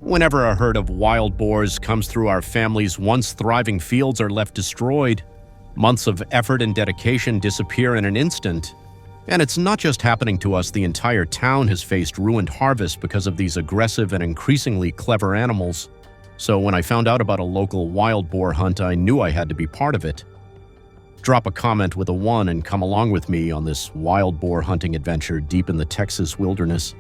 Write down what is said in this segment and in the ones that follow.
Whenever a herd of wild boars comes through our family's once thriving fields are left destroyed, months of effort and dedication disappear in an instant. And it's not just happening to us, the entire town has faced ruined harvest because of these aggressive and increasingly clever animals. So when I found out about a local wild boar hunt, I knew I had to be part of it. Drop a comment with a 1 and come along with me on this wild boar hunting adventure deep in the Texas wilderness.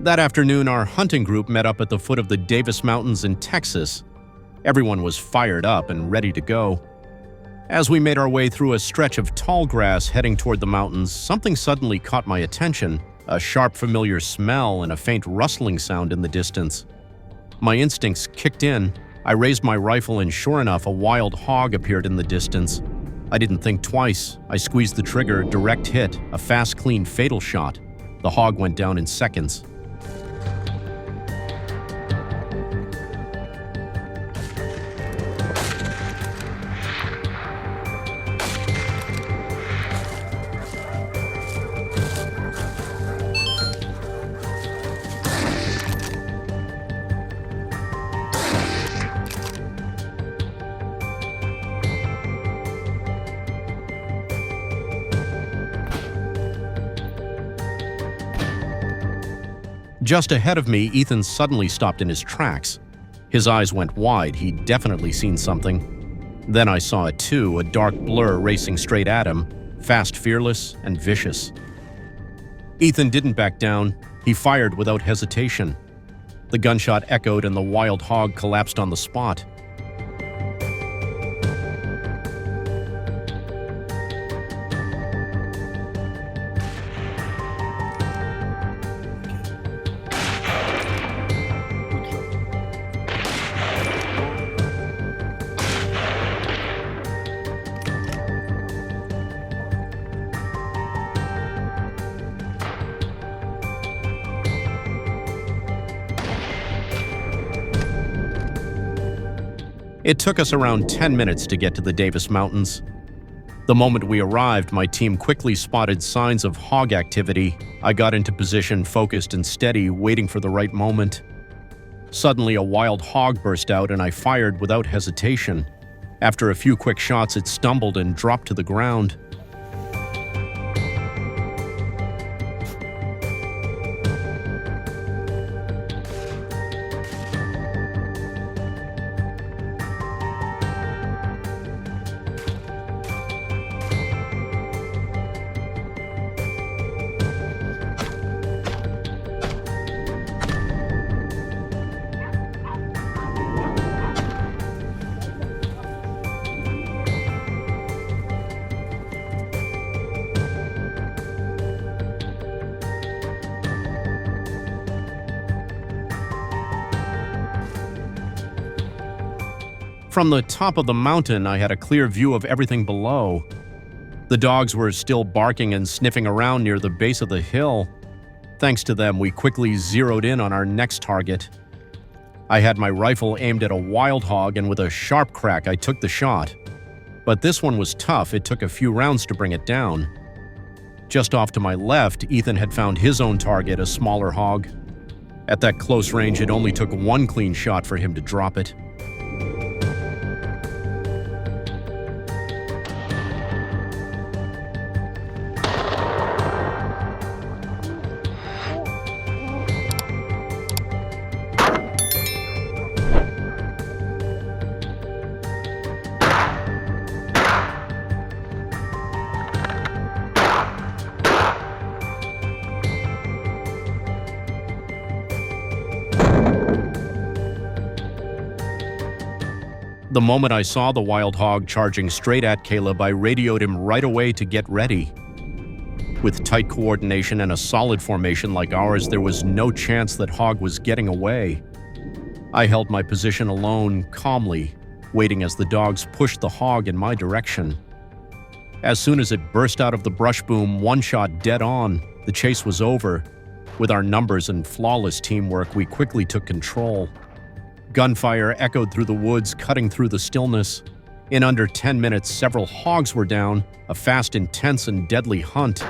That afternoon, our hunting group met up at the foot of the Davis Mountains in Texas. Everyone was fired up and ready to go. As we made our way through a stretch of tall grass heading toward the mountains, something suddenly caught my attention, a sharp, familiar smell and a faint rustling sound in the distance. My instincts kicked in. I raised my rifle and sure enough, a wild hog appeared in the distance. I didn't think twice. I squeezed the trigger, direct hit, a fast, clean, fatal shot. The hog went down in seconds. Just ahead of me, Ethan suddenly stopped in his tracks. His eyes went wide. He'd definitely seen something. Then I saw it too, a dark blur racing straight at him, fast, fearless, and vicious. Ethan didn't back down. He fired without hesitation. The gunshot echoed and the wild hog collapsed on the spot. It took us around 10 minutes to get to the Davis Mountains. The moment we arrived, my team quickly spotted signs of hog activity. I got into position, focused and steady, waiting for the right moment. Suddenly, a wild hog burst out and I fired without hesitation. After a few quick shots, it stumbled and dropped to the ground. From the top of the mountain, I had a clear view of everything below. The dogs were still barking and sniffing around near the base of the hill. Thanks to them, we quickly zeroed in on our next target. I had my rifle aimed at a wild hog, and with a sharp crack, I took the shot. But this one was tough. It took a few rounds to bring it down. Just off to my left, Ethan had found his own target, a smaller hog. At that close range, it only took one clean shot for him to drop it. The moment I saw the wild hog charging straight at Caleb, I radioed him right away to get ready. With tight coordination and a solid formation like ours, there was no chance that hog was getting away. I held my position alone, calmly, waiting as the dogs pushed the hog in my direction. As soon as it burst out of the brush boom, one shot dead on, the chase was over. With our numbers and flawless teamwork, we quickly took control. Gunfire echoed through the woods, cutting through the stillness. In under 10 minutes, several hogs were down, a fast, intense, and deadly hunt.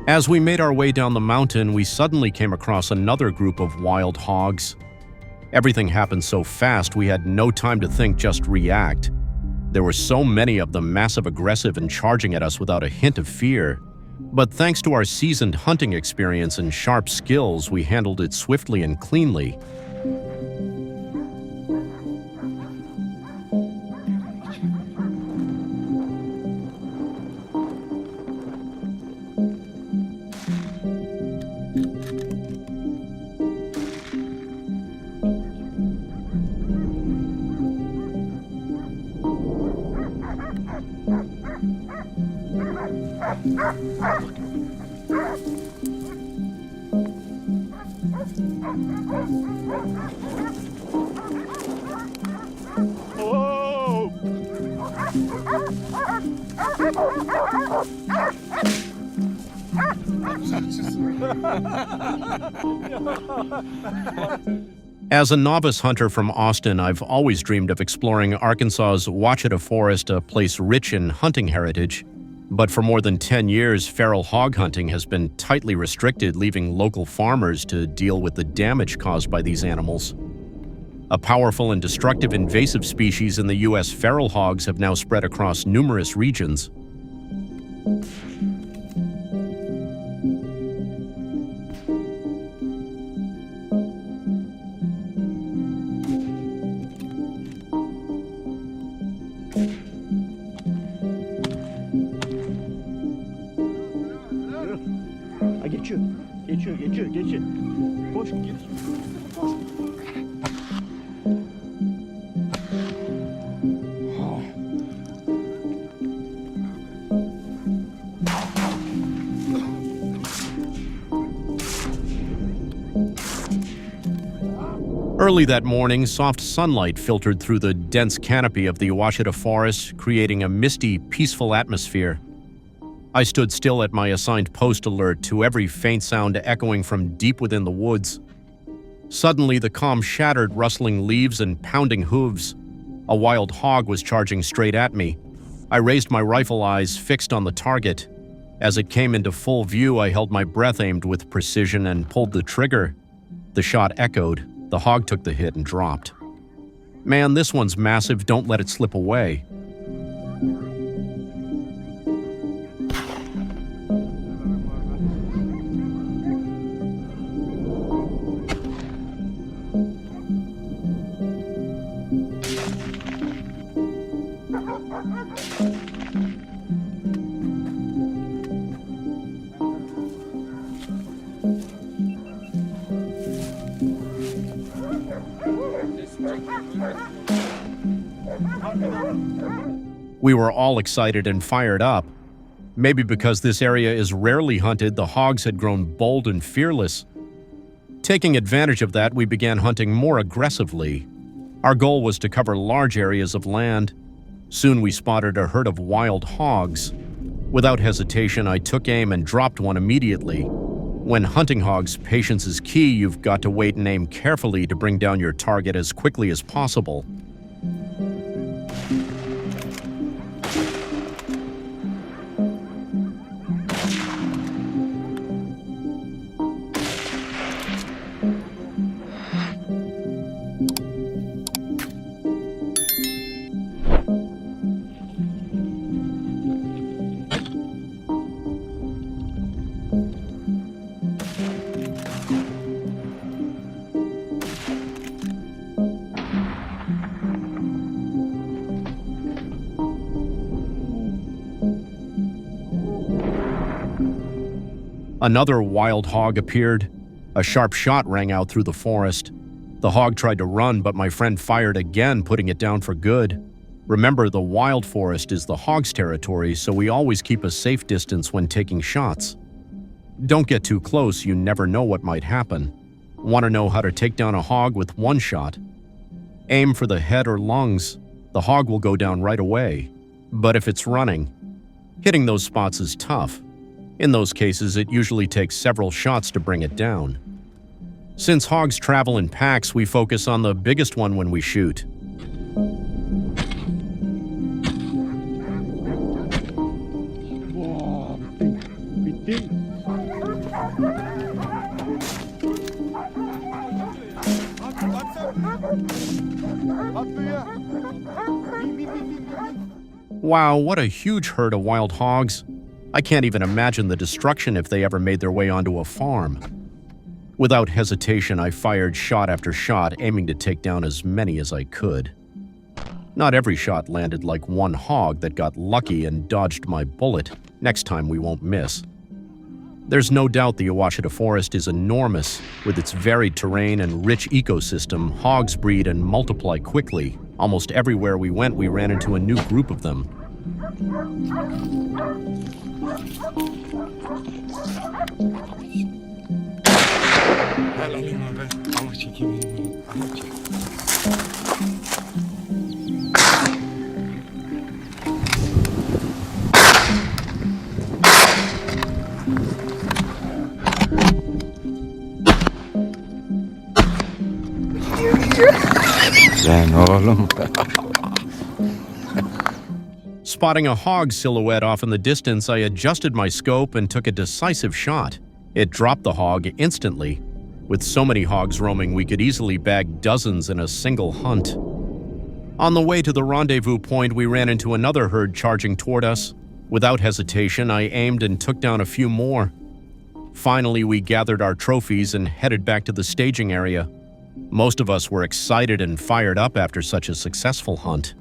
As we made our way down the mountain, we suddenly came across another group of wild hogs. Everything happened so fast, we had no time to think, just react. There were so many of them, massive, aggressive, and charging at us without a hint of fear. But thanks to our seasoned hunting experience and sharp skills, we handled it swiftly and cleanly. As a novice hunter from Austin, I've always dreamed of exploring Arkansas's Awasheda Forest, a place rich in hunting heritage. But for more than 10 years, feral hog hunting has been tightly restricted, leaving local farmers to deal with the damage caused by these animals. A powerful and destructive invasive species in the U.S., feral hogs have now spread across numerous regions. Geçiyor. Koş, geç. Koş. Early that morning, soft sunlight filtered through the dense canopy of the Awasheda forest, creating a misty, peaceful atmosphere. I stood still at my assigned post, alert to every faint sound echoing from deep within the woods. Suddenly, the calm shattered, rustling leaves and pounding hooves. A wild hog was charging straight at me. I raised my rifle, eyes fixed on the target. As it came into full view, I held my breath, aimed with precision, and pulled the trigger. The shot echoed. The hog took the hit and dropped. "Man, this one's massive. Don't let it slip away." We were all excited and fired up. Maybe because this area is rarely hunted, the hogs had grown bold and fearless. Taking advantage of that, we began hunting more aggressively. Our goal was to cover large areas of land. Soon we spotted a herd of wild hogs. Without hesitation, I took aim and dropped one immediately. When hunting hogs, patience is key. You've got to wait and aim carefully to bring down your target as quickly as possible. Another wild hog appeared. A sharp shot rang out through the forest. The hog tried to run, but my friend fired again, putting it down for good. Remember, the wild forest is the hog's territory, so we always keep a safe distance when taking shots. Don't get too close, you never know what might happen. Want to know how to take down a hog with one shot? Aim for the head or lungs. The hog will go down right away. But if it's running, hitting those spots is tough. In those cases, it usually takes several shots to bring it down. Since hogs travel in packs, we focus on the biggest one when we shoot. Wow, big. Wow, what a huge herd of wild hogs. I can't even imagine the destruction if they ever made their way onto a farm. Without hesitation, I fired shot after shot, aiming to take down as many as I could. Not every shot landed like one hog that got lucky and dodged my bullet. Next time we won't miss. There's no doubt the Awasheda forest is enormous. With its varied terrain and rich ecosystem, hogs breed and multiply quickly. Almost everywhere we went, we ran into a new group of them. Spotting a hog silhouette off in the distance, I adjusted my scope and took a decisive shot. It dropped the hog instantly. With so many hogs roaming, we could easily bag dozens in a single hunt. On the way to the rendezvous point, we ran into another herd charging toward us. Without hesitation, I aimed and took down a few more. Finally, we gathered our trophies and headed back to the staging area. Most of us were excited and fired up after such a successful hunt.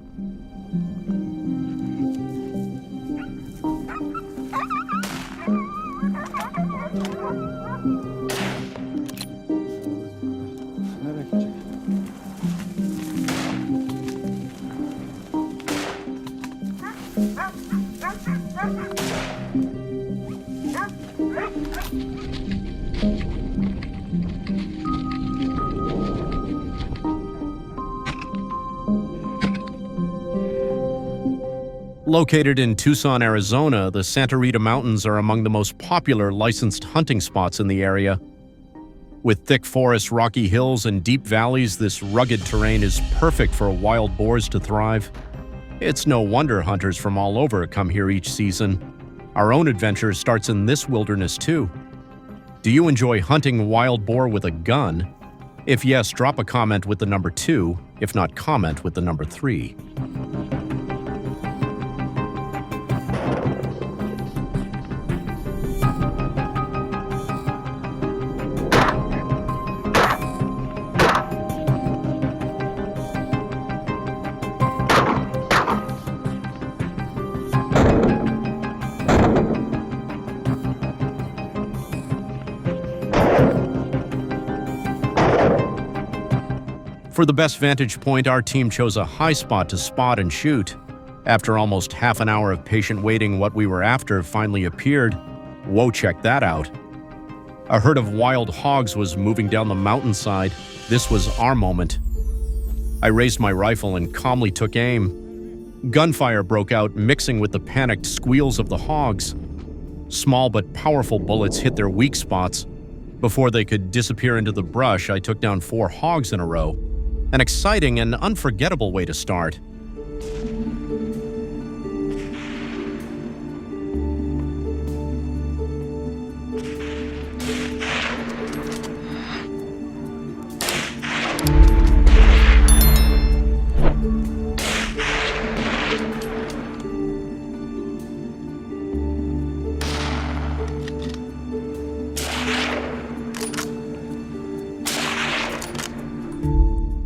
Located in Tucson, Arizona, the Santa Rita Mountains are among the most popular licensed hunting spots in the area. With thick forests, rocky hills, and deep valleys, this rugged terrain is perfect for wild boars to thrive. It's no wonder hunters from all over come here each season. Our own adventure starts in this wilderness too. Do you enjoy hunting wild boar with a gun? If yes, drop a comment with the number 2. If not, comment with the number 3. For the best vantage point, our team chose a high spot to spot and shoot. After almost half an hour of patient waiting, what we were after finally appeared. Whoa, check that out. A herd of wild hogs was moving down the mountainside. This was our moment. I raised my rifle and calmly took aim. Gunfire broke out, mixing with the panicked squeals of the hogs. Small but powerful bullets hit their weak spots. Before they could disappear into the brush, I took down 4 hogs in a row. An exciting and unforgettable way to start.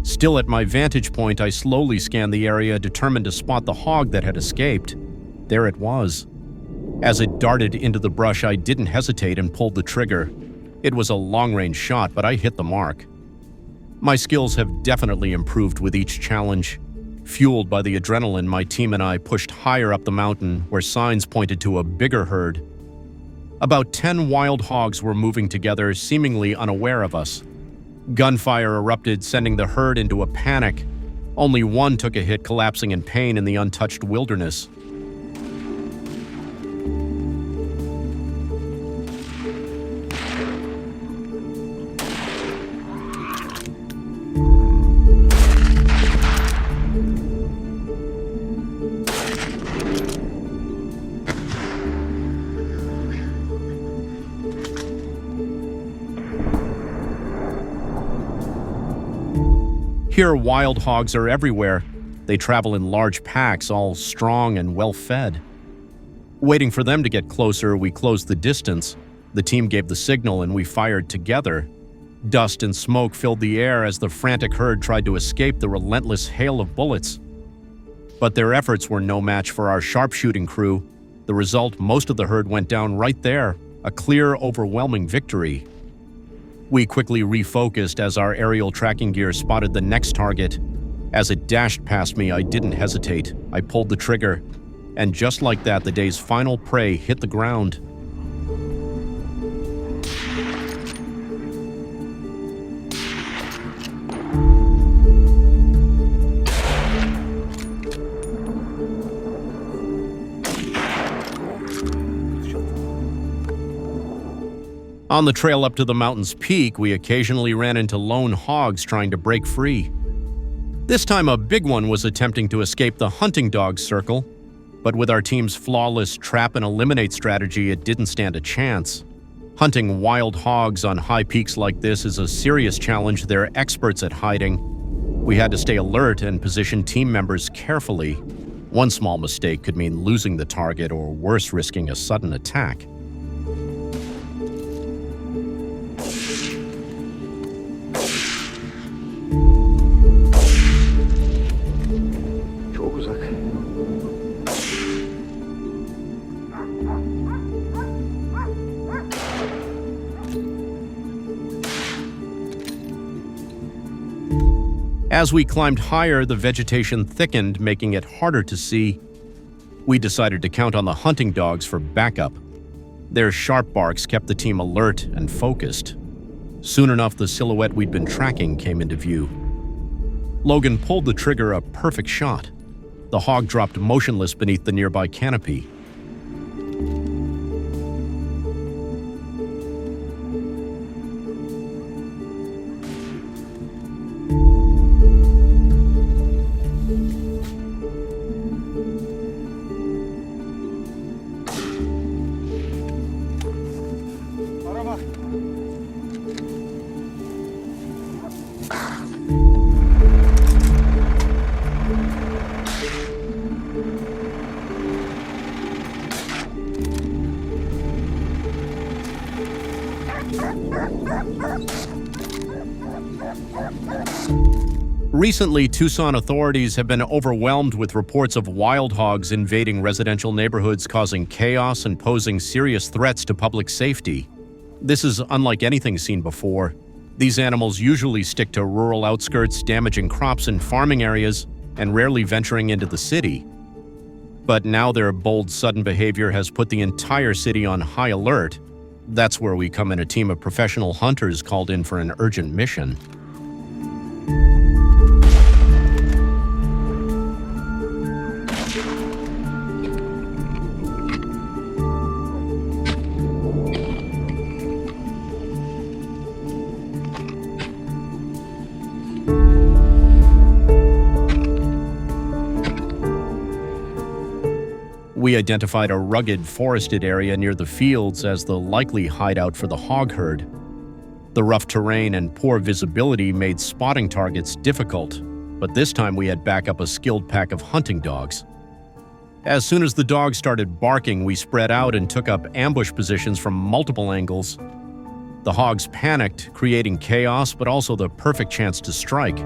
Still at my vantage point, I slowly scanned the area, determined to spot the hog that had escaped. There it was. As it darted into the brush, I didn't hesitate and pulled the trigger. It was a long-range shot, but I hit the mark. My skills have definitely improved with each challenge. Fueled by the adrenaline, my team and I pushed higher up the mountain where signs pointed to a bigger herd. About 10 wild hogs were moving together, seemingly unaware of us. Gunfire erupted, sending the herd into a panic. Only one took a hit, collapsing in pain in the untouched wilderness. Here, wild hogs are everywhere. They travel in large packs, all strong and well-fed. Waiting for them to get closer, we closed the distance. The team gave the signal and we fired together. Dust and smoke filled the air as the frantic herd tried to escape the relentless hail of bullets. But their efforts were no match for our sharpshooting crew. The result, most of the herd went down right there, a clear, overwhelming victory. We quickly refocused as our aerial tracking gear spotted the next target. As it dashed past me, I didn't hesitate. I pulled the trigger, and just like that, the day's final prey hit the ground. On the trail up to the mountain's peak, we occasionally ran into lone hogs trying to break free. This time, a big one was attempting to escape the hunting dog circle, but with our team's flawless trap and eliminate strategy, it didn't stand a chance. Hunting wild hogs on high peaks like this is a serious challenge. They're experts at hiding. We had to stay alert and position team members carefully. One small mistake could mean losing the target or worse, risking a sudden attack. As we climbed higher, the vegetation thickened, making it harder to see. We decided to count on the hunting dogs for backup. Their sharp barks kept the team alert and focused. Soon enough, the silhouette we'd been tracking came into view. Logan pulled the trigger, a perfect shot. The hog dropped motionless beneath the nearby canopy. Recently, Tucson authorities have been overwhelmed with reports of wild hogs invading residential neighborhoods, causing chaos and posing serious threats to public safety. This is unlike anything seen before. These animals usually stick to rural outskirts, damaging crops and farming areas, and rarely venturing into the city. But now their bold, sudden behavior has put the entire city on high alert. That's where we come in, a team of professional hunters called in for an urgent mission. We identified a rugged, forested area near the fields as the likely hideout for the hog herd. The rough terrain and poor visibility made spotting targets difficult, but this time we had backup a skilled pack of hunting dogs. As soon as the dogs started barking, we spread out and took up ambush positions from multiple angles. The hogs panicked, creating chaos, but also the perfect chance to strike.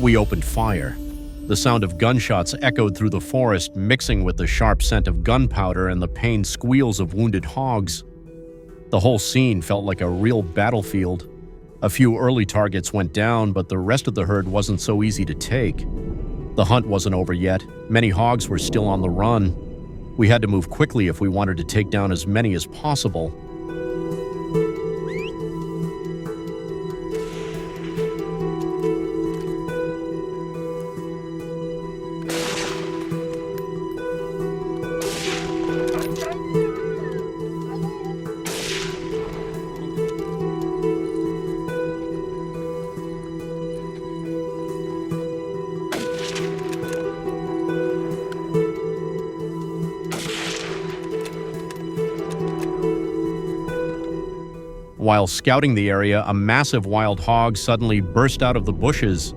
We opened fire. The sound of gunshots echoed through the forest, mixing with the sharp scent of gunpowder and the pained squeals of wounded hogs. The whole scene felt like a real battlefield. A few early targets went down, but the rest of the herd wasn't so easy to take. The hunt wasn't over yet. Many hogs were still on the run. We had to move quickly if we wanted to take down as many as possible. While scouting the area, a massive wild hog suddenly burst out of the bushes.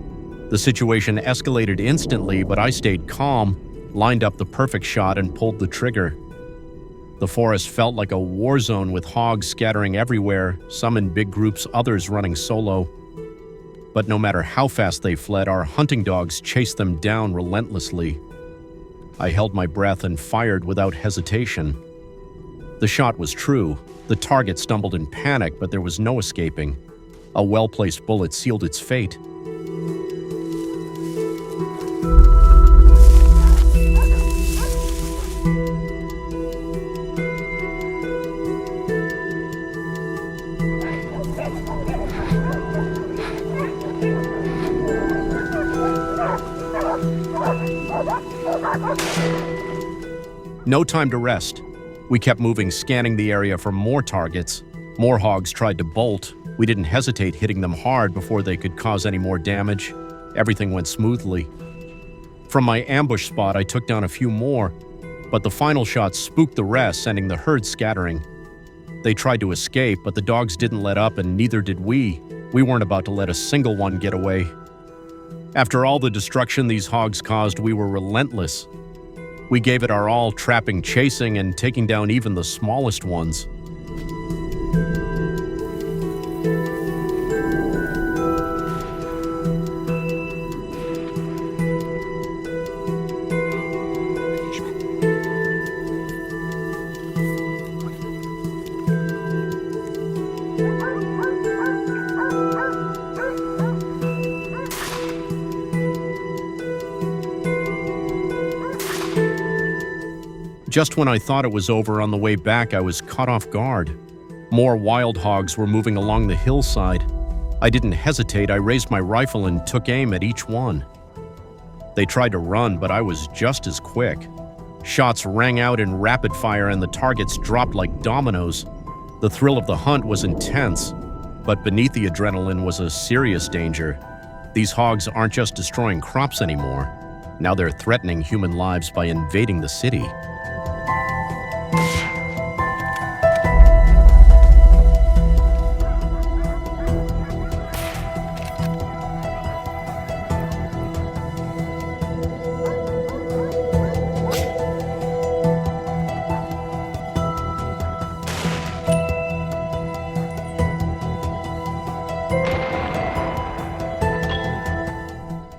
The situation escalated instantly, but I stayed calm, lined up the perfect shot, and pulled the trigger. The forest felt like a war zone with hogs scattering everywhere, some in big groups, others running solo. But no matter how fast they fled, our hunting dogs chased them down relentlessly. I held my breath and fired without hesitation. The shot was true. The target stumbled in panic, but there was no escaping. A well-placed bullet sealed its fate. No time to rest. We kept moving, scanning the area for more targets. More hogs tried to bolt. We didn't hesitate hitting them hard before they could cause any more damage. Everything went smoothly. From my ambush spot, I took down a few more, but the final shot spooked the rest, sending the herd scattering. They tried to escape, but the dogs didn't let up, and neither did we. We weren't about to let a single one get away. After all the destruction these hogs caused, we were relentless. We gave it our all, trapping, chasing, and taking down even the smallest ones. Just when I thought it was over, on the way back, I was caught off guard. More wild hogs were moving along the hillside. I didn't hesitate. I raised my rifle and took aim at each one. They tried to run, but I was just as quick. Shots rang out in rapid fire and the targets dropped like dominoes. The thrill of the hunt was intense, but beneath the adrenaline was a serious danger. These hogs aren't just destroying crops anymore. Now they're threatening human lives by invading the city.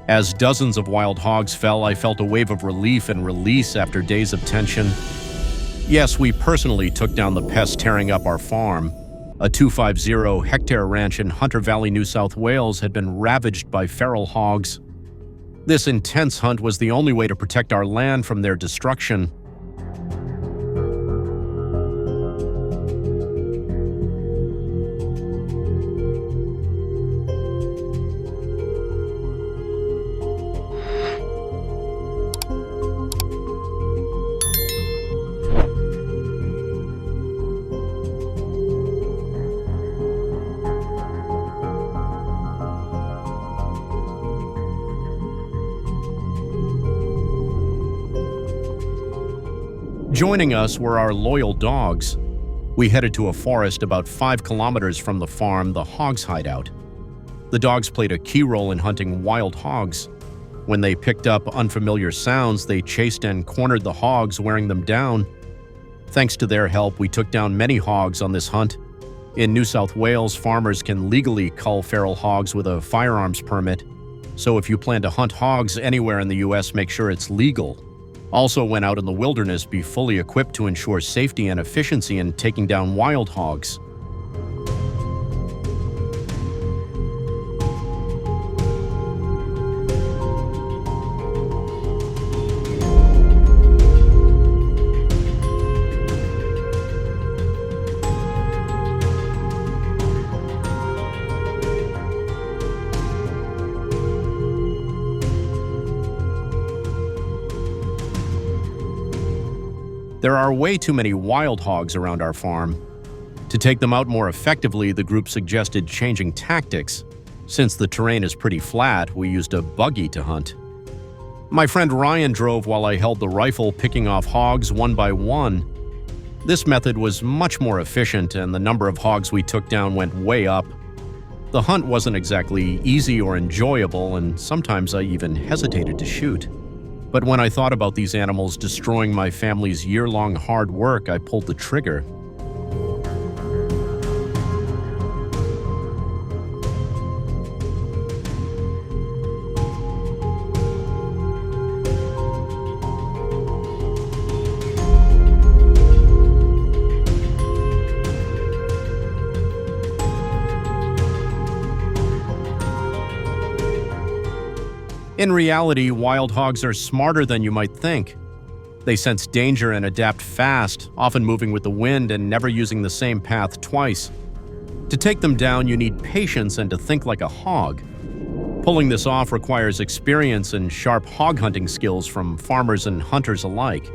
As dozens of wild hogs fell, I felt a wave of relief and release after days of tension. Yes, we personally took down the pests tearing up our farm. A 250-hectare ranch in Hunter Valley, New South Wales had been ravaged by feral hogs. This intense hunt was the only way to protect our land from their destruction. Joining us were our loyal dogs. We headed to a forest about 5 kilometers from the farm, the hogs' hideout. The dogs played a key role in hunting wild hogs. When they picked up unfamiliar sounds, they chased and cornered the hogs, wearing them down. Thanks to their help, we took down many hogs on this hunt. In New South Wales, farmers can legally cull feral hogs with a firearms permit. So if you plan to hunt hogs anywhere in the US, make sure it's legal. Also, when out in the wilderness, be fully equipped to ensure safety and efficiency in taking down wild hogs. There are way too many wild hogs around our farm. To take them out more effectively, the group suggested changing tactics. Since the terrain is pretty flat, we used a buggy to hunt. My friend Ryan drove while I held the rifle, picking off hogs one by one. This method was much more efficient, and the number of hogs we took down went way up. The hunt wasn't exactly easy or enjoyable, and sometimes I even hesitated to shoot. But when I thought about these animals destroying my family's year-long hard work, I pulled the trigger. In reality, wild hogs are smarter than you might think. They sense danger and adapt fast, often moving with the wind and never using the same path twice. To take them down, you need patience and to think like a hog. Pulling this off requires experience and sharp hog hunting skills from farmers and hunters alike.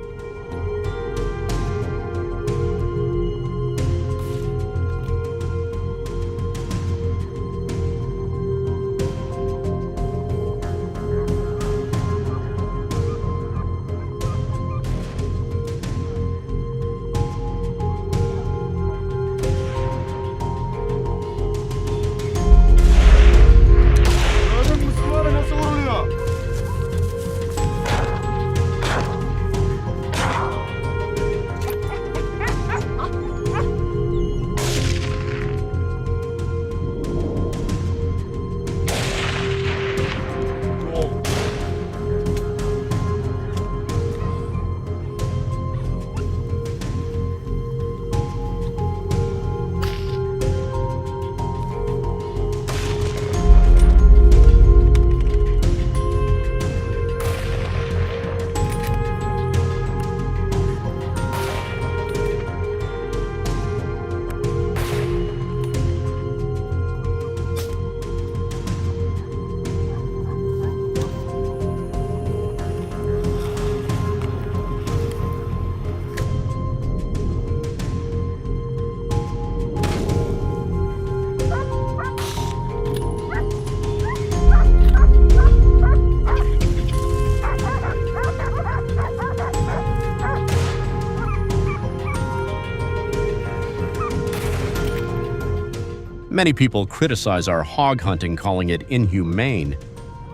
Many people criticize our hog hunting, calling it inhumane,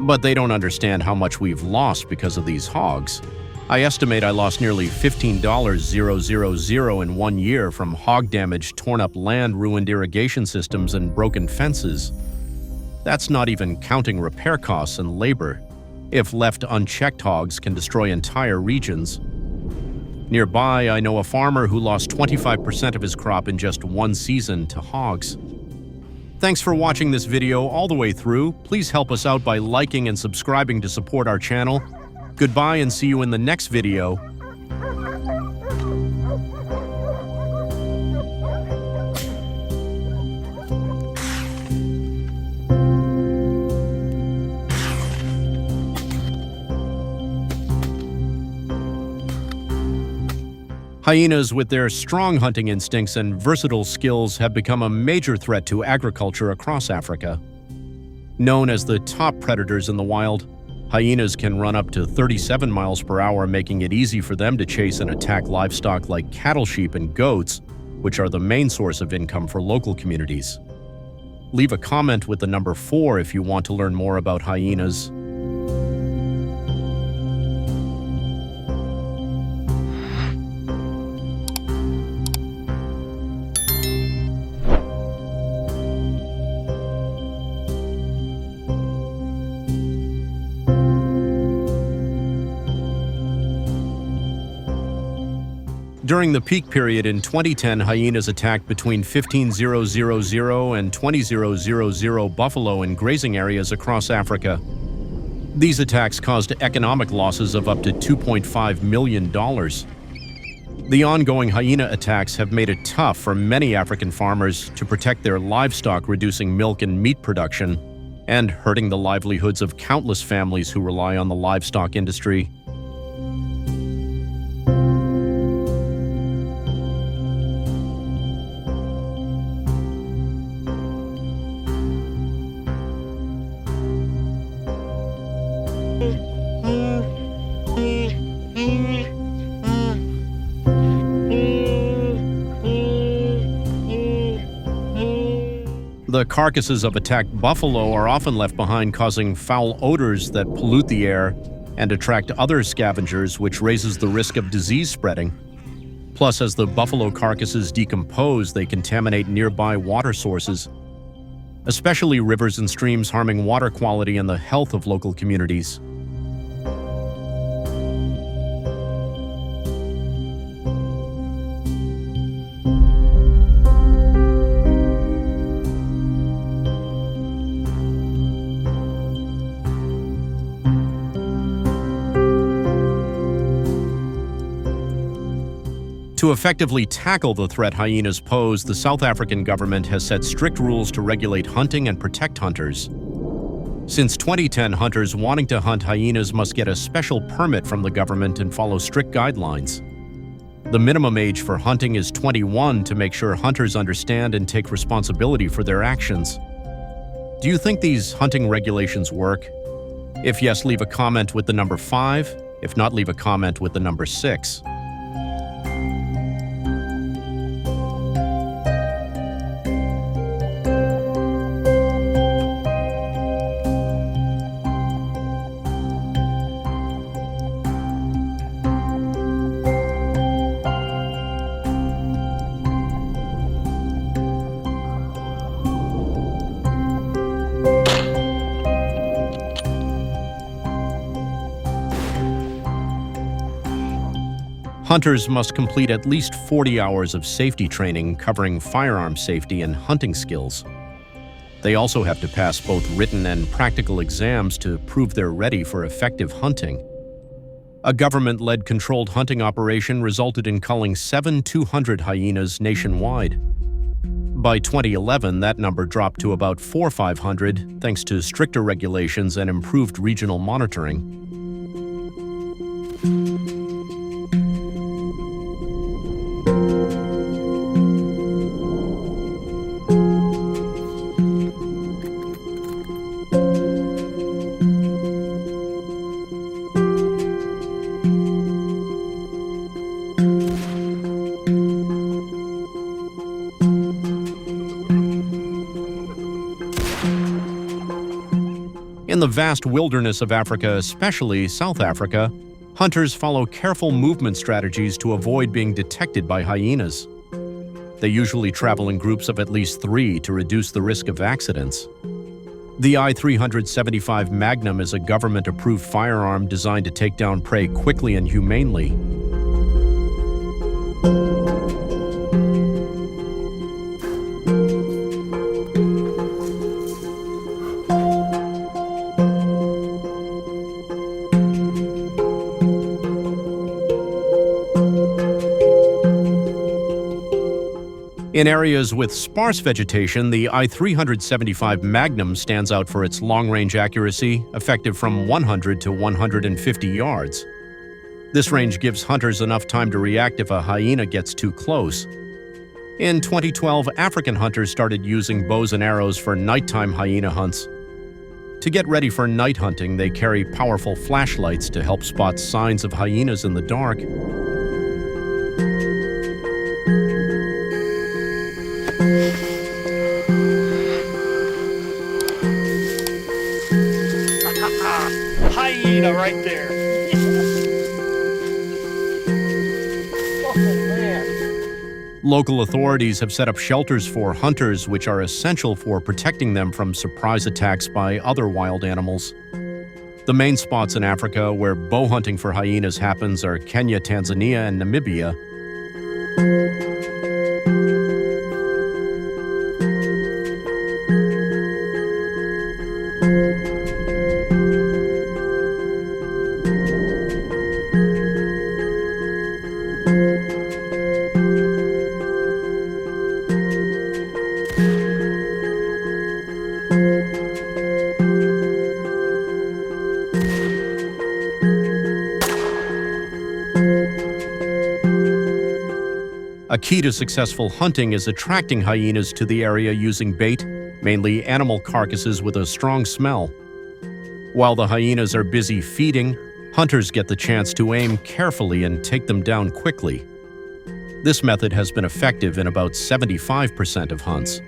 but they don't understand how much we've lost because of these hogs. I estimate I lost nearly $15,000 in 1 year from hog damage, torn up land, ruined irrigation systems, and broken fences. That's not even counting repair costs and labor. If left unchecked, hogs can destroy entire regions. Nearby, I know a farmer who lost 25% of his crop in just one season to hogs. Thanks for watching this video all the way through. Please help us out by liking and subscribing to support our channel. Goodbye and see you in the next video. Hyenas, with their strong hunting instincts and versatile skills, have become a major threat to agriculture across Africa. Known as the top predators in the wild, hyenas can run up to 37 miles per hour, making it easy for them to chase and attack livestock like cattle, sheep, and goats, which are the main source of income for local communities. Leave a comment with the number 4 if you want to learn more about hyenas. During the peak period in 2010, hyenas attacked between 15,000 and 20,000 buffalo in grazing areas across Africa. These attacks caused economic losses of up to $2.5 million. The ongoing hyena attacks have made it tough for many African farmers to protect their livestock, reducing milk and meat production and hurting the livelihoods of countless families who rely on the livestock industry. The carcasses of attacked buffalo are often left behind, causing foul odors that pollute the air and attract other scavengers, which raises the risk of disease spreading. Plus, as the buffalo carcasses decompose, they contaminate nearby water sources, especially rivers and streams, harming water quality and the health of local communities. To effectively tackle the threat hyenas pose, the South African government has set strict rules to regulate hunting and protect hunters. Since 2010, hunters wanting to hunt hyenas must get a special permit from the government and follow strict guidelines. The minimum age for hunting is 21 to make sure hunters understand and take responsibility for their actions. Do you think these hunting regulations work? If yes, leave a comment with the number 5. If not, leave a comment with the number 6. Hunters must complete at least 40 hours of safety training covering firearm safety and hunting skills. They also have to pass both written and practical exams to prove they're ready for effective hunting. A government-led controlled hunting operation resulted in culling 7,200 hyenas nationwide. By 2011, that number dropped to about 4,500 thanks to stricter regulations and improved regional monitoring. In the vast wilderness of Africa, especially South Africa, hunters follow careful movement strategies to avoid being detected by hyenas. They usually travel in groups of at least 3 to reduce the risk of accidents. The I-375 Magnum is a government-approved firearm designed to take down prey quickly and humanely. In areas with sparse vegetation, the I-375 Magnum stands out for its long-range accuracy, effective from 100 to 150 yards. This range gives hunters enough time to react if a hyena gets too close. In 2012, African hunters started using bows and arrows for nighttime hyena hunts. To get ready for night hunting, they carry powerful flashlights to help spot signs of hyenas in the dark. Hyena right there. Oh, man. Local authorities have set up shelters for hunters, which are essential for protecting them from surprise attacks by other wild animals. The main spots in Africa where bow hunting for hyenas happens are Kenya, Tanzania, and Namibia. A key to successful hunting is attracting hyenas to the area using bait, mainly animal carcasses with a strong smell. While the hyenas are busy feeding, hunters get the chance to aim carefully and take them down quickly. This method has been effective in about 75% of hunts.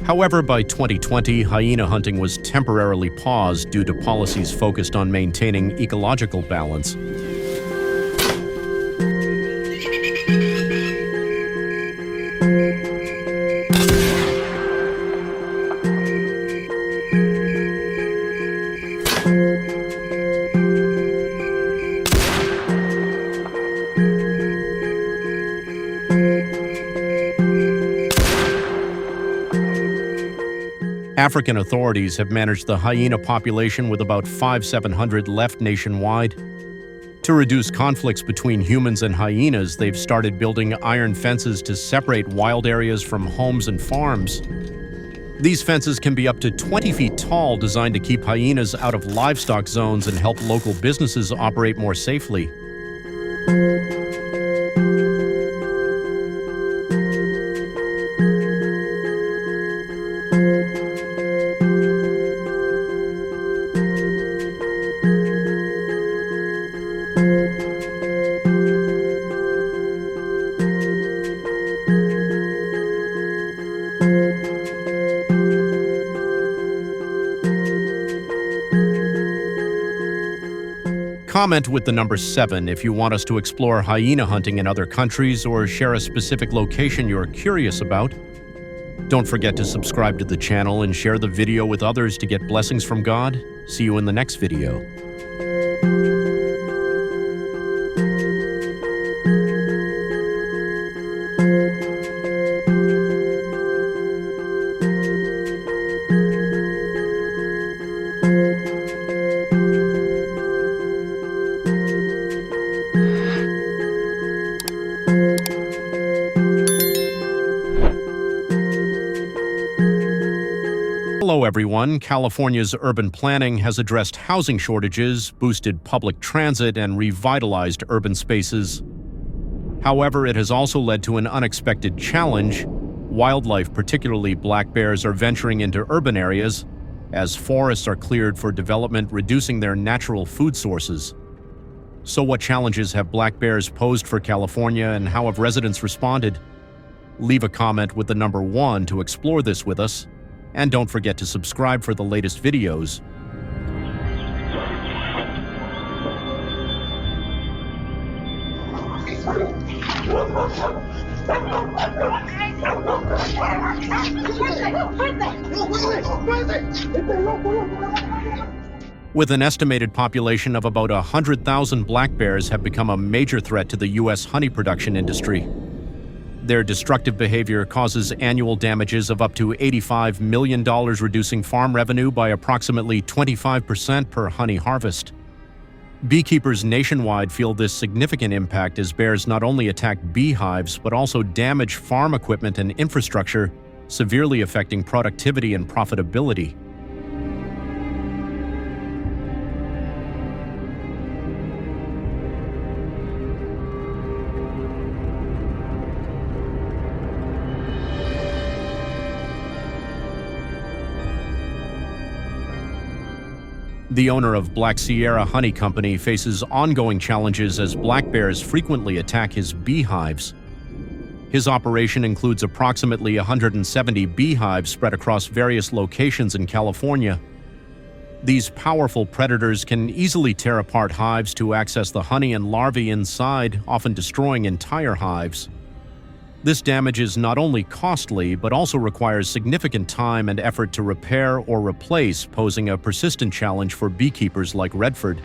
However, by 2020, hyena hunting was temporarily paused due to policies focused on maintaining ecological balance. African authorities have managed the hyena population with about 700 left nationwide. To reduce conflicts between humans and hyenas, they've started building iron fences to separate wild areas from homes and farms. These fences can be up to 20 feet tall, designed to keep hyenas out of livestock zones and help local businesses operate more safely. Comment with the number 7 if you want us to explore hyena hunting in other countries or share a specific location you're curious about. Don't forget to subscribe to the channel and share the video with others to get blessings from God. See you in the next video. Hello everyone. California's urban planning has addressed housing shortages, boosted public transit, and revitalized urban spaces. However, it has also led to an unexpected challenge. Wildlife, particularly black bears, are venturing into urban areas as forests are cleared for development, reducing their natural food sources. So what challenges have black bears posed for California, and how have residents responded? Leave a comment with the number 1 to explore this with us. And don't forget to subscribe for the latest videos. With an estimated population of about 100,000, black bears have become a major threat to the U.S. honey production industry. Their destructive behavior causes annual damages of up to $85 million, reducing farm revenue by approximately 25% per honey harvest. Beekeepers nationwide feel this significant impact as bears not only attack beehives but also damage farm equipment and infrastructure, severely affecting productivity and profitability. The owner of Black Sierra Honey Company faces ongoing challenges as black bears frequently attack his beehives. His operation includes approximately 170 beehives spread across various locations in California. These powerful predators can easily tear apart hives to access the honey and larvae inside, often destroying entire hives. This damage is not only costly, but also requires significant time and effort to repair or replace, posing a persistent challenge for beekeepers like Redford.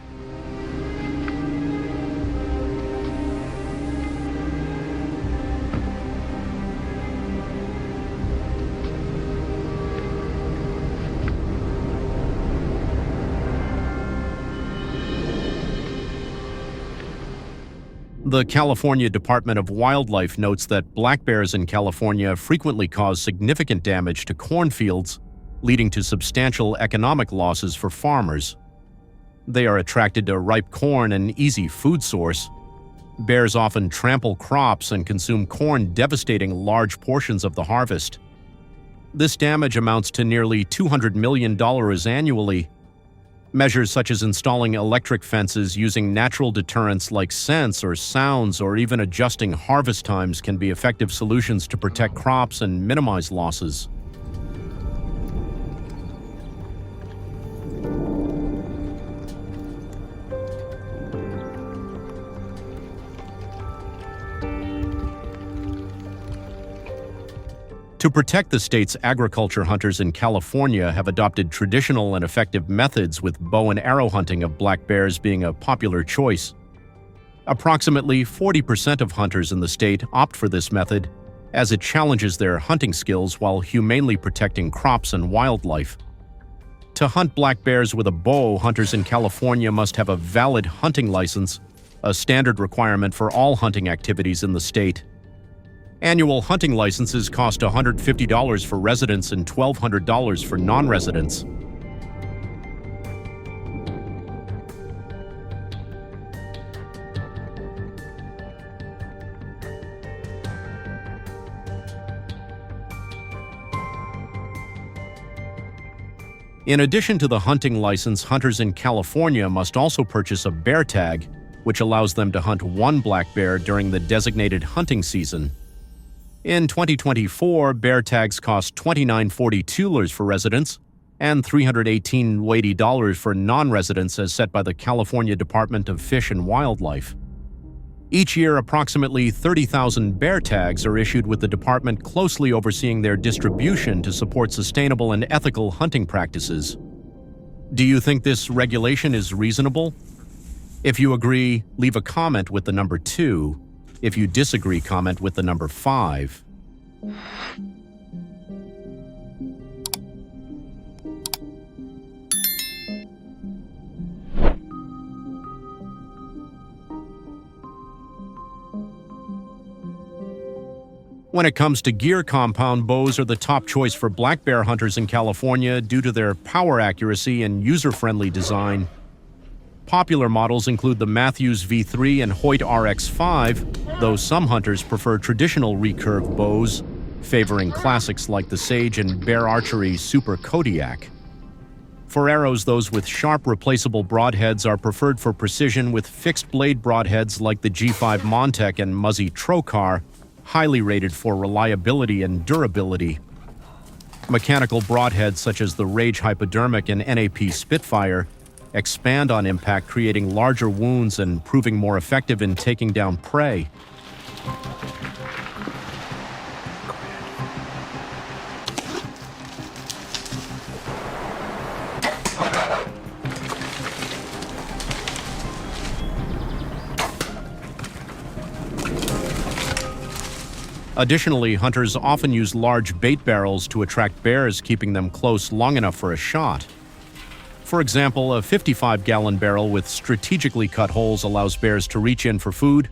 The California Department of Wildlife notes that black bears in California frequently cause significant damage to cornfields, leading to substantial economic losses for farmers. They are attracted to ripe corn, an easy food source. Bears often trample crops and consume corn, devastating large portions of the harvest. This damage amounts to nearly $200 million annually. Measures such as installing electric fences, using natural deterrents like scents or sounds, or even adjusting harvest times can be effective solutions to protect crops and minimize losses. To protect the state's agriculture, hunters in California have adopted traditional and effective methods, with bow and arrow hunting of black bears being a popular choice. Approximately 40% of hunters in the state opt for this method, as it challenges their hunting skills while humanely protecting crops and wildlife. To hunt black bears with a bow, hunters in California must have a valid hunting license, a standard requirement for all hunting activities in the state. Annual hunting licenses cost $150 for residents and $1,200 for non-residents. In addition to the hunting license, hunters in California must also purchase a bear tag, which allows them to hunt one black bear during the designated hunting season. In 2024, bear tags cost $29.42 for residents and $318.80 for non-residents, as set by the California Department of Fish and Wildlife. Each year, approximately 30,000 bear tags are issued, with the department closely overseeing their distribution to support sustainable and ethical hunting practices. Do you think this regulation is reasonable? If you agree, leave a comment with the number 2. If you disagree, comment with the number 5. When it comes to gear, compound bows are the top choice for black bear hunters in California due to their power accuracy and user-friendly design. Popular models include the Matthews V3 and Hoyt RX5, though some hunters prefer traditional recurve bows, favoring classics like the Sage and Bear Archery Super Kodiak. For arrows, those with sharp replaceable broadheads are preferred for precision, with fixed blade broadheads like the G5 Montec and Muzzy Trocar, highly rated for reliability and durability. Mechanical broadheads such as the Rage Hypodermic and NAP Spitfire expand on impact, creating larger wounds and proving more effective in taking down prey. Additionally, hunters often use large bait barrels to attract bears, keeping them close long enough for a shot. For example, a 55-gallon barrel with strategically cut holes allows bears to reach in for food,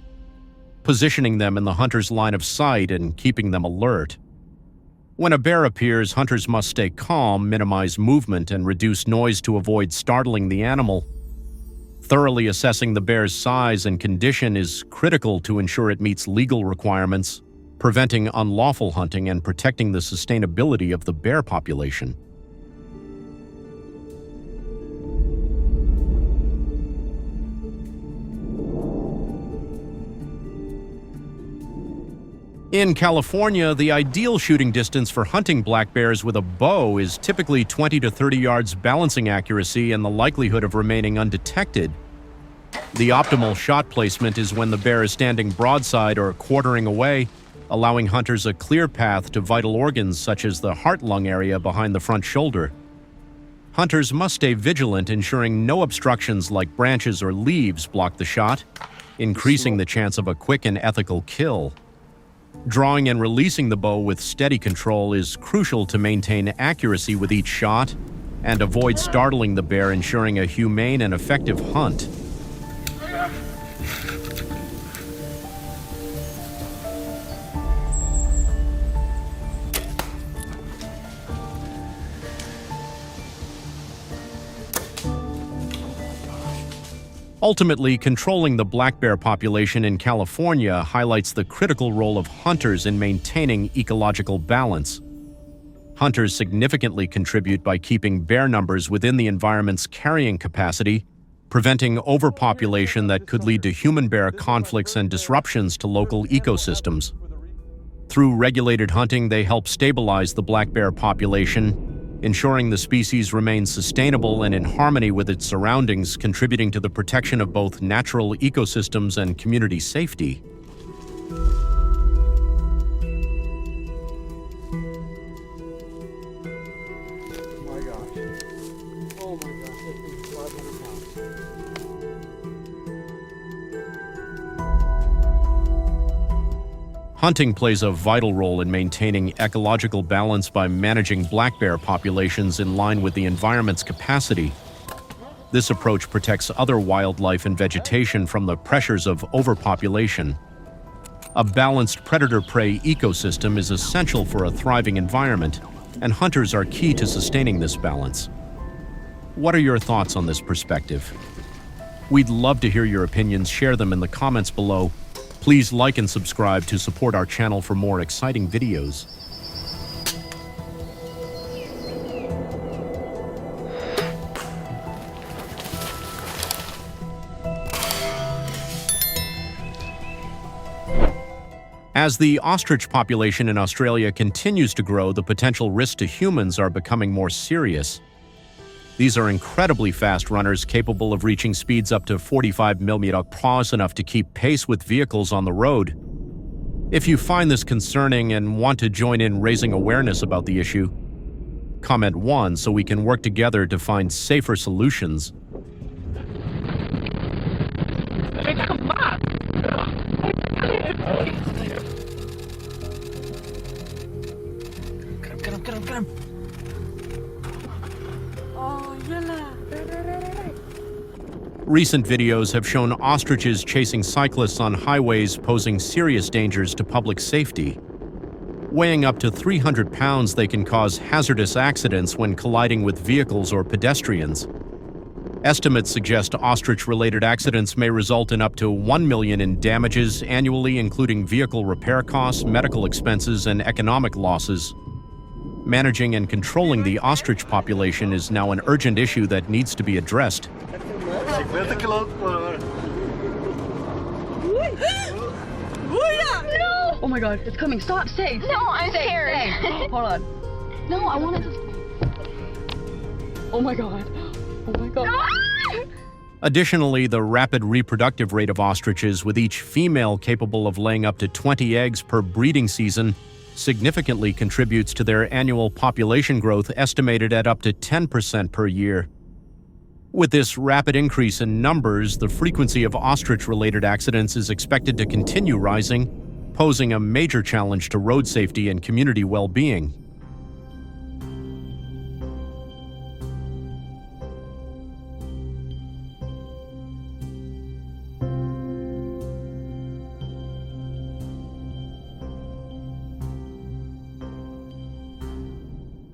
positioning them in the hunter's line of sight and keeping them alert. When a bear appears, hunters must stay calm, minimize movement, and reduce noise to avoid startling the animal. Thoroughly assessing the bear's size and condition is critical to ensure it meets legal requirements, preventing unlawful hunting and protecting the sustainability of the bear population. In California, the ideal shooting distance for hunting black bears with a bow is typically 20 to 30 yards balancing accuracy and the likelihood of remaining undetected. The optimal shot placement is when the bear is standing broadside or quartering away, allowing hunters a clear path to vital organs such as the heart-lung area behind the front shoulder. Hunters must stay vigilant, ensuring no obstructions like branches or leaves block the shot, increasing the chance of a quick and ethical kill. Drawing and releasing the bow with steady control is crucial to maintain accuracy with each shot and avoid startling the bear, ensuring a humane and effective hunt. Ultimately, controlling the black bear population in California highlights the critical role of hunters in maintaining ecological balance. Hunters significantly contribute by keeping bear numbers within the environment's carrying capacity, preventing overpopulation that could lead to human-bear conflicts and disruptions to local ecosystems. Through regulated hunting, they help stabilize the black bear population, ensuring the species remains sustainable and in harmony with its surroundings, contributing to the protection of both natural ecosystems and community safety. Hunting plays a vital role in maintaining ecological balance by managing black bear populations in line with the environment's capacity. This approach protects other wildlife and vegetation from the pressures of overpopulation. A balanced predator-prey ecosystem is essential for a thriving environment, and hunters are key to sustaining this balance. What are your thoughts on this perspective? We'd love to hear your opinions. Share them in the comments below. Please like and subscribe to support our channel for more exciting videos. As the ostrich population in Australia continues to grow, the potential risks to humans are becoming more serious. These are incredibly fast runners capable of reaching speeds up to 45 mph, enough to keep pace with vehicles on the road. If you find this concerning and want to join in raising awareness about the issue, comment 1 so we can work together to find safer solutions. Hey, come on! Get him! Recent videos have shown ostriches chasing cyclists on highways, posing serious dangers to public safety. Weighing up to 300 pounds, they can cause hazardous accidents when colliding with vehicles or pedestrians. Estimates suggest ostrich-related accidents may result in up to $1 million in damages annually, including vehicle repair costs, medical expenses, and economic losses. Managing and controlling the ostrich population is now an urgent issue that needs to be addressed. No! Oh my god, it's coming. Stop, stay. No, I'm scared. Stay. Hold on. No, I want to. Oh my god. Oh my god. Additionally, the rapid reproductive rate of ostriches, with each female capable of laying up to 20 eggs per breeding season, significantly contributes to their annual population growth, estimated at up to 10% per year. With this rapid increase in numbers, the frequency of ostrich-related accidents is expected to continue rising, posing a major challenge to road safety and community well-being.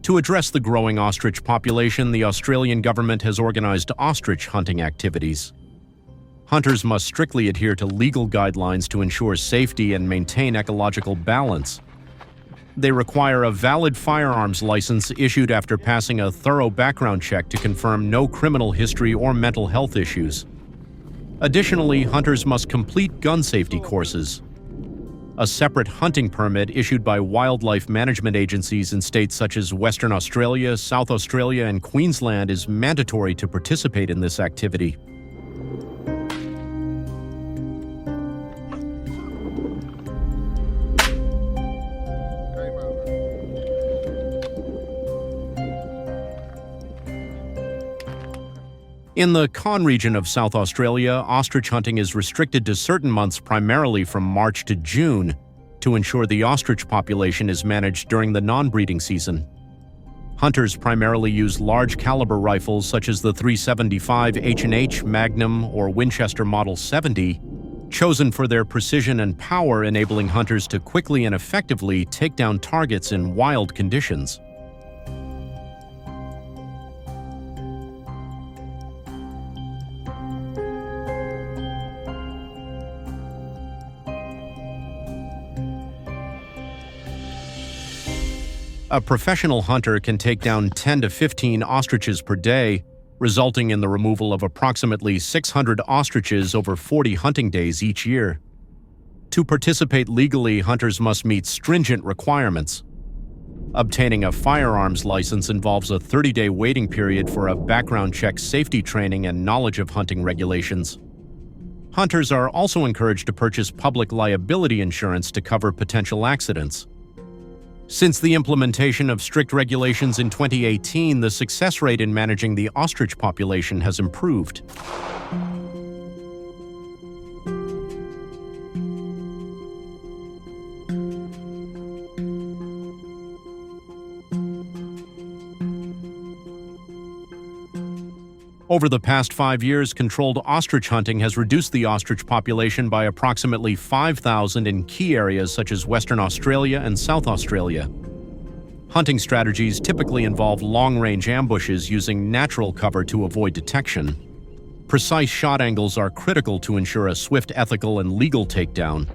To address the growing ostrich population, the Australian government has organized ostrich hunting activities. Hunters must strictly adhere to legal guidelines to ensure safety and maintain ecological balance. They require a valid firearms license issued after passing a thorough background check to confirm no criminal history or mental health issues. Additionally, hunters must complete gun safety courses. A separate hunting permit issued by wildlife management agencies in states such as Western Australia, South Australia, and Queensland is mandatory to participate in this activity. In the Cairn region of South Australia, ostrich hunting is restricted to certain months, primarily from March to June, to ensure the ostrich population is managed during the non-breeding season. Hunters primarily use large caliber rifles such as the .375 H&H, Magnum, or Winchester Model 70, chosen for their precision and power, enabling hunters to quickly and effectively take down targets in wild conditions. A professional hunter can take down 10 to 15 ostriches per day, resulting in the removal of approximately 600 ostriches over 40 hunting days each year. To participate legally, hunters must meet stringent requirements. Obtaining a firearms license involves a 30-day waiting period for a background check, safety training, and knowledge of hunting regulations. Hunters are also encouraged to purchase public liability insurance to cover potential accidents. Since the implementation of strict regulations in 2018, the success rate in managing the ostrich population has improved. Over the past 5 years, controlled ostrich hunting has reduced the ostrich population by approximately 5,000 in key areas such as Western Australia and South Australia. Hunting strategies typically involve long-range ambushes using natural cover to avoid detection. Precise shot angles are critical to ensure a swift, ethical, and legal takedown.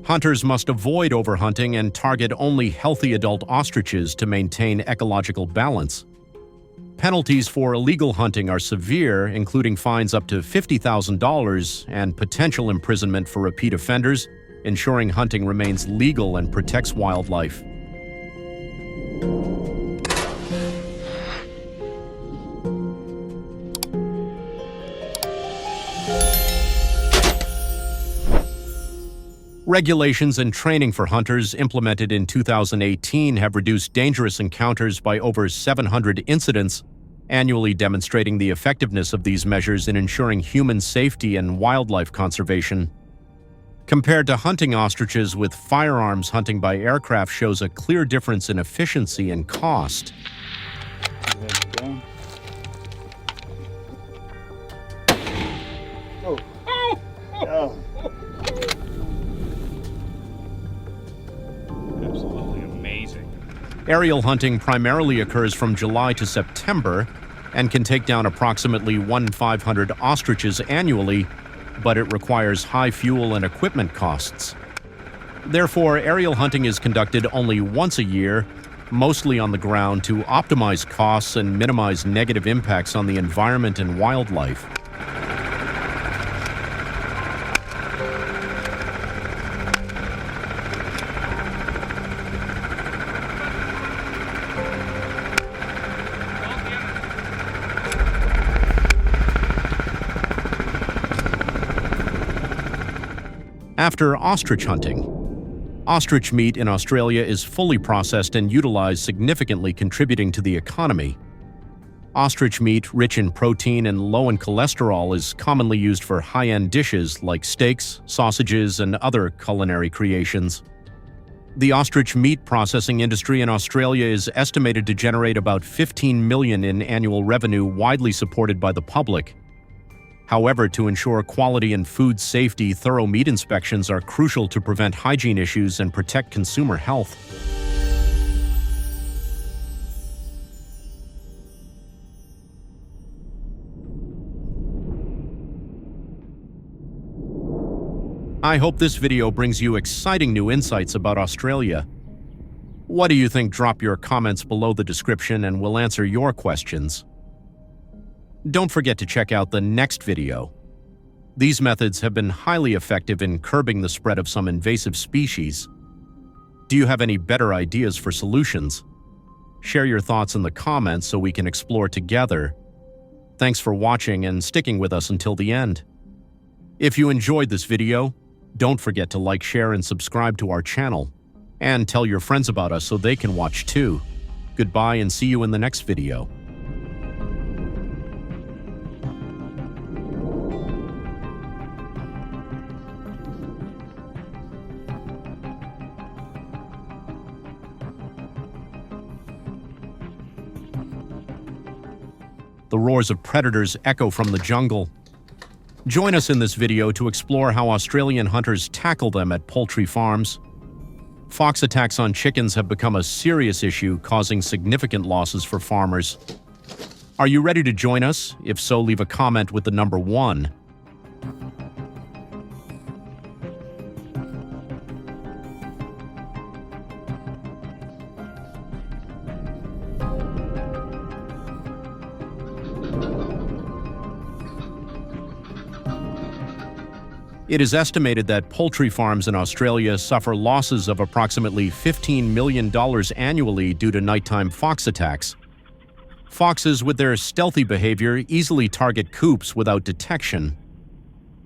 Hunters must avoid overhunting and target only healthy adult ostriches to maintain ecological balance. Penalties for illegal hunting are severe, including fines up to $50,000 and potential imprisonment for repeat offenders, ensuring hunting remains legal and protects wildlife. Regulations and training for hunters implemented in 2018 have reduced dangerous encounters by over 700 incidents, annually demonstrating the effectiveness of these measures in ensuring human safety and wildlife conservation. Compared to hunting ostriches with firearms, hunting by aircraft shows a clear difference in efficiency and cost. Absolutely amazing. Aerial hunting primarily occurs from July to September and can take down approximately 1,500 ostriches annually, but it requires high fuel and equipment costs. Therefore, aerial hunting is conducted only once a year, mostly on the ground, to optimize costs and minimize negative impacts on the environment and wildlife. After ostrich hunting, ostrich meat in Australia is fully processed and utilized, significantly contributing to the economy. Ostrich meat, rich in protein and low in cholesterol, is commonly used for high-end dishes like steaks, sausages, and other culinary creations. The ostrich meat processing industry in Australia is estimated to generate about $15 million in annual revenue, widely supported by the public. However, to ensure quality and food safety, thorough meat inspections are crucial to prevent hygiene issues and protect consumer health. I hope this video brings you exciting new insights about Australia. What do you think? Drop your comments below the description and we'll answer your questions. Don't forget to check out the next video. These methods have been highly effective in curbing the spread of some invasive species. Do you have any better ideas for solutions? Share your thoughts in the comments so we can explore together. Thanks for watching and sticking with us until the end. If you enjoyed this video, don't forget to like, share, and subscribe to our channel. And tell your friends about us so they can watch too. Goodbye and see you in the next video. The roars of predators echo from the jungle. Join us in this video to explore how Australian hunters tackle them at poultry farms. Fox attacks on chickens have become a serious issue, causing significant losses for farmers. Are you ready to join us? If so, leave a comment with the number 1. It is estimated that poultry farms in Australia suffer losses of approximately $15 million annually due to nighttime fox attacks. Foxes, with their stealthy behavior, easily target coops without detection.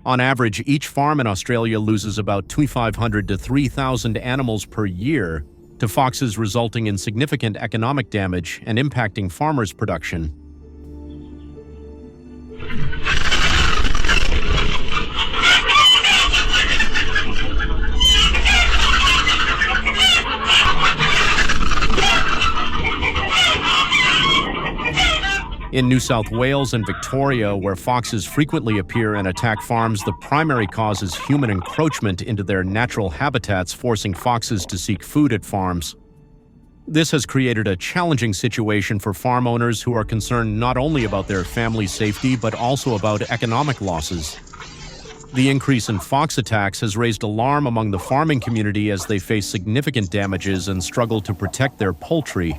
On average, each farm in Australia loses about 2,500 to 3,000 animals per year to foxes, resulting in significant economic damage and impacting farmers' production. In New South Wales and Victoria, where foxes frequently appear and attack farms, the primary cause is human encroachment into their natural habitats, forcing foxes to seek food at farms. This has created a challenging situation for farm owners who are concerned not only about their family safety but also about economic losses. The increase in fox attacks has raised alarm among the farming community as they face significant damages and struggle to protect their poultry.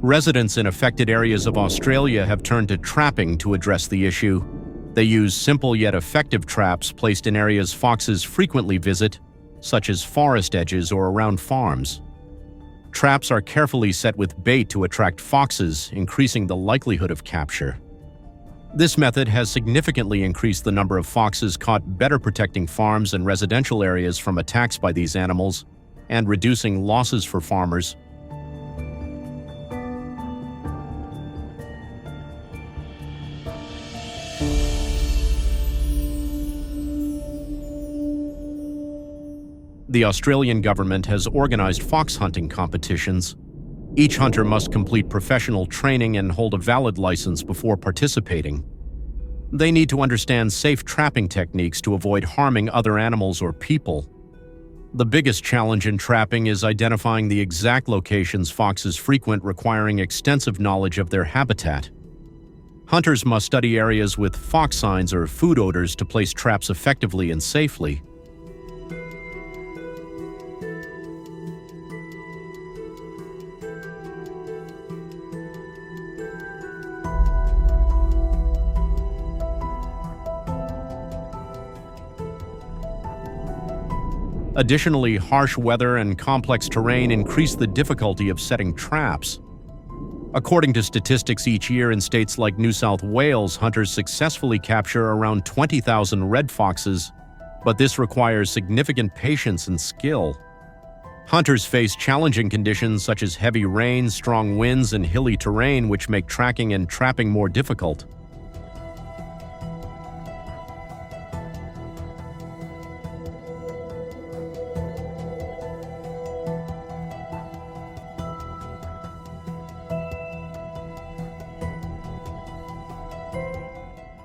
Residents in affected areas of Australia have turned to trapping to address the issue. They use simple yet effective traps placed in areas foxes frequently visit, such as forest edges or around farms. Traps are carefully set with bait to attract foxes, increasing the likelihood of capture. This method has significantly increased the number of foxes caught, better protecting farms and residential areas from attacks by these animals and reducing losses for farmers. The Australian government has organized fox hunting competitions. Each hunter must complete professional training and hold a valid license before participating. They need to understand safe trapping techniques to avoid harming other animals or people. The biggest challenge in trapping is identifying the exact locations foxes frequent, requiring extensive knowledge of their habitat. Hunters must study areas with fox signs or food odors to place traps effectively and safely. Additionally, harsh weather and complex terrain increase the difficulty of setting traps. According to statistics, each year in states like New South Wales, hunters successfully capture around 20,000 red foxes, but this requires significant patience and skill. Hunters face challenging conditions such as heavy rain, strong winds, and hilly terrain, which make tracking and trapping more difficult.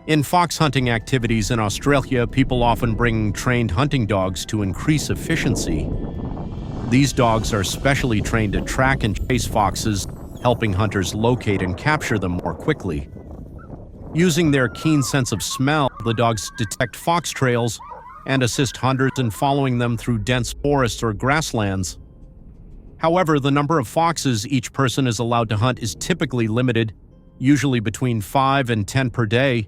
In fox hunting activities in Australia, people often bring trained hunting dogs to increase efficiency. These dogs are specially trained to track and chase foxes, helping hunters locate and capture them more quickly. Using their keen sense of smell, the dogs detect fox trails and assist hunters in following them through dense forests or grasslands. However, the number of foxes each person is allowed to hunt is typically limited, usually between 5 and 10 per day,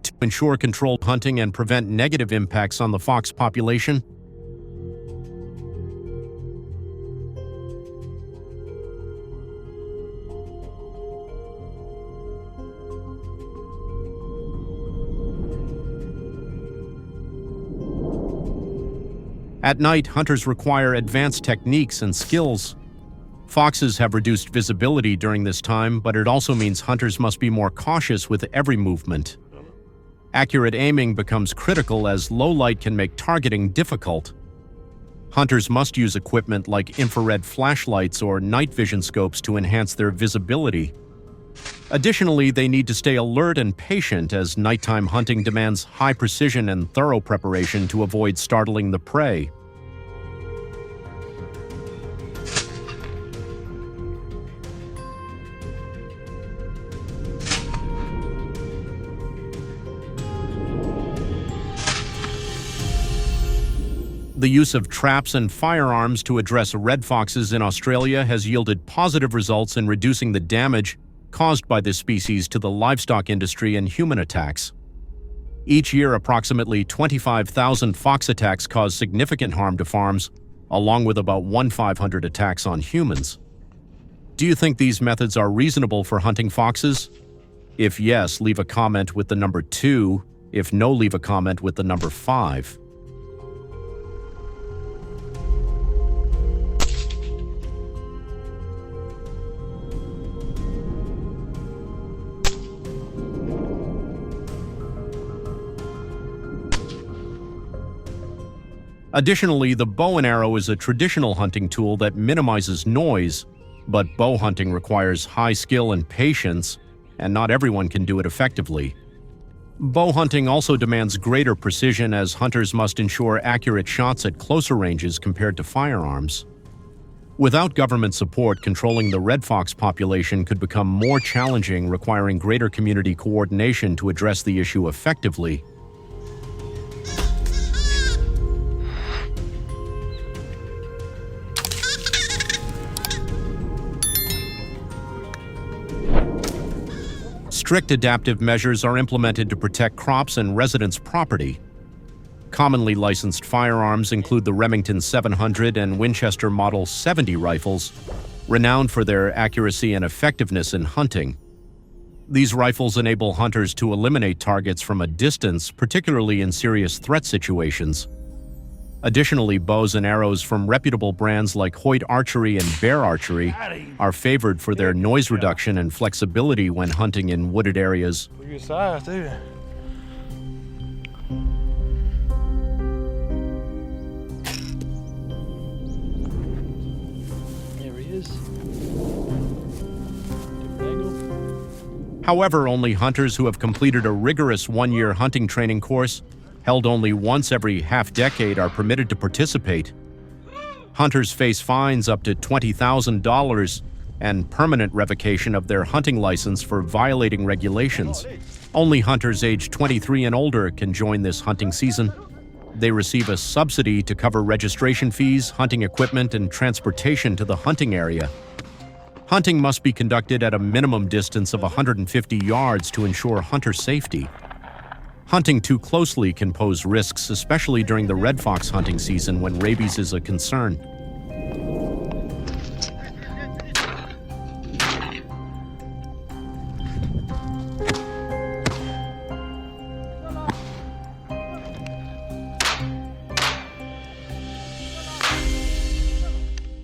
to ensure controlled hunting and prevent negative impacts on the fox population. At night, hunters require advanced techniques and skills. Foxes have reduced visibility during this time, but it also means hunters must be more cautious with every movement. Accurate aiming becomes critical as low light can make targeting difficult. Hunters must use equipment like infrared flashlights or night vision scopes to enhance their visibility. Additionally, they need to stay alert and patient as nighttime hunting demands high precision and thorough preparation to avoid startling the prey. The use of traps and firearms to address red foxes in Australia has yielded positive results in reducing the damage caused by this species to the livestock industry and human attacks. Each year, approximately 25,000 fox attacks cause significant harm to farms, along with about 1,500 attacks on humans. Do you think these methods are reasonable for hunting foxes? If yes, leave a comment with the number 2. If no, leave a comment with the number 5. Additionally, the bow and arrow is a traditional hunting tool that minimizes noise, but bow hunting requires high skill and patience, and not everyone can do it effectively. Bow hunting also demands greater precision as hunters must ensure accurate shots at closer ranges compared to firearms. Without government support, controlling the red fox population could become more challenging, requiring greater community coordination to address the issue effectively. Strict adaptive measures are implemented to protect crops and residents' property. Commonly licensed firearms include the Remington 700 and Winchester Model 70 rifles, renowned for their accuracy and effectiveness in hunting. These rifles enable hunters to eliminate targets from a distance, particularly in serious threat situations. Additionally, bows and arrows from reputable brands like Hoyt Archery and Bear Archery are favored for their noise reduction and flexibility when hunting in wooded areas. Good size, too. There he is. However, only hunters who have completed a rigorous one-year hunting training course, held only once every half-decade, are permitted to participate. Hunters face fines up to $20,000 and permanent revocation of their hunting license for violating regulations. Only hunters aged 23 and older can join this hunting season. They receive a subsidy to cover registration fees, hunting equipment, and transportation to the hunting area. Hunting must be conducted at a minimum distance of 150 yards to ensure hunter safety. Hunting too closely can pose risks, especially during the red fox hunting season when rabies is a concern.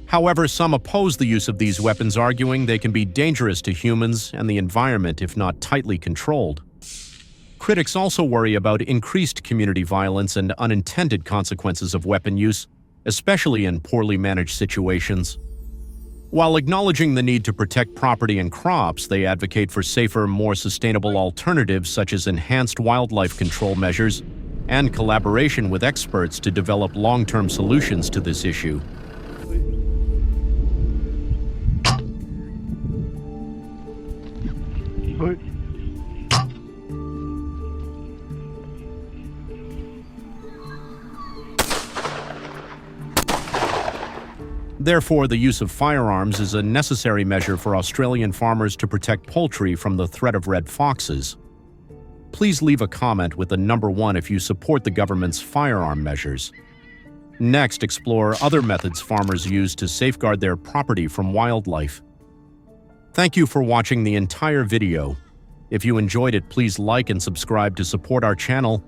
However, some oppose the use of these weapons, arguing they can be dangerous to humans and the environment if not tightly controlled. Critics also worry about increased community violence and unintended consequences of weapon use, especially in poorly managed situations. While acknowledging the need to protect property and crops, they advocate for safer, more sustainable alternatives such as enhanced wildlife control measures and collaboration with experts to develop long-term solutions to this issue. Therefore, the use of firearms is a necessary measure for Australian farmers to protect poultry from the threat of red foxes. Please leave a comment with the number 1 if you support the government's firearm measures. Next, explore other methods farmers use to safeguard their property from wildlife. Thank you for watching the entire video. If you enjoyed it, please like and subscribe to support our channel